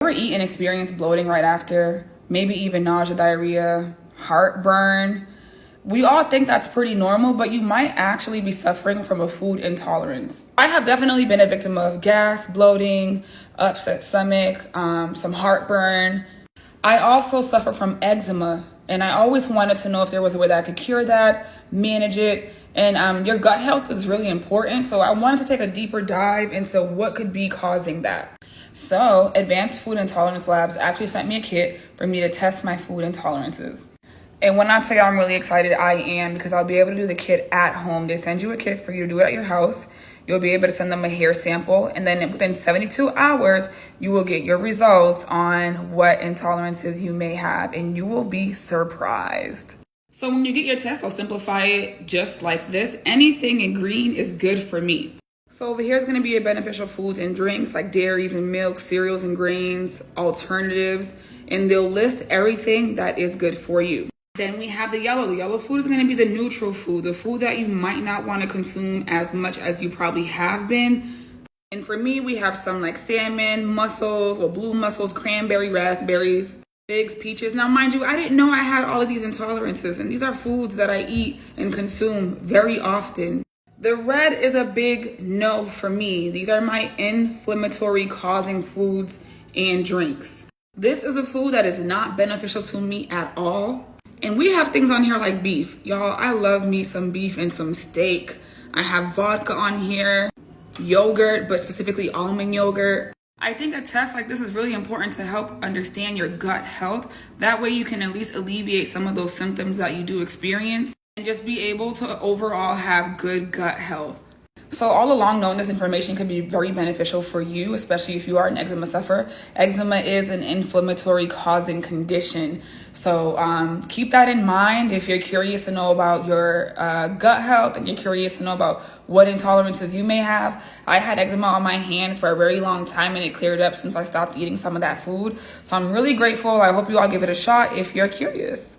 Ever eat and experience bloating right after? Maybe even nausea, diarrhea, heartburn? We all think that's pretty normal, but you might actually be suffering from a food intolerance. I have definitely been a victim of gas, bloating, upset stomach, some heartburn. I also suffer from eczema, and I always wanted to know if there was a way that I could cure that, manage it, and your gut health is really important. So I wanted to take a deeper dive into what could be causing that. So Advanced Food Intolerance Labs actually sent me a kit for me to test my food intolerances. And when I tell you I'm really excited, I am, because I'll be able to do the kit at home. They send you a kit for you to do it at your house. You'll be able to send them a hair sample, and then within 72 hours, you will get your results on what intolerances you may have, and you will be surprised. So when you get your test, I'll simplify it just like this. Anything in green is good for me. So over here is going to be your beneficial foods and drinks like dairies and milk, cereals and grains, alternatives, and they'll list everything that is good for you. Then we have the yellow. The yellow food is going to be the neutral food, the food that you might not want to consume as much as you probably have been. And for me, we have some like salmon, mussels, or blue mussels, cranberry, raspberries, figs, peaches. Now, mind you, I didn't know I had all of these intolerances, and these are foods that I eat and consume very often. The red is a big no for me. These are my inflammatory causing foods and drinks. This is a food that is not beneficial to me at all. And we have things on here like beef. Y'all, I love me some beef and some steak. I have vodka on here, yogurt, but specifically almond yogurt. I think a test like this is really important to help understand your gut health. That way you can at least alleviate some of those symptoms that you do experience and just be able to overall have good gut health. So all along knowing this information could be very beneficial for you, especially if you are an eczema sufferer. Eczema is an inflammatory causing condition. So keep that in mind if you're curious to know about your gut health and you're curious to know about what intolerances you may have. I had eczema on my hand for a very long time and it cleared up since I stopped eating some of that food. So I'm really grateful. I hope you all give it a shot if you're curious.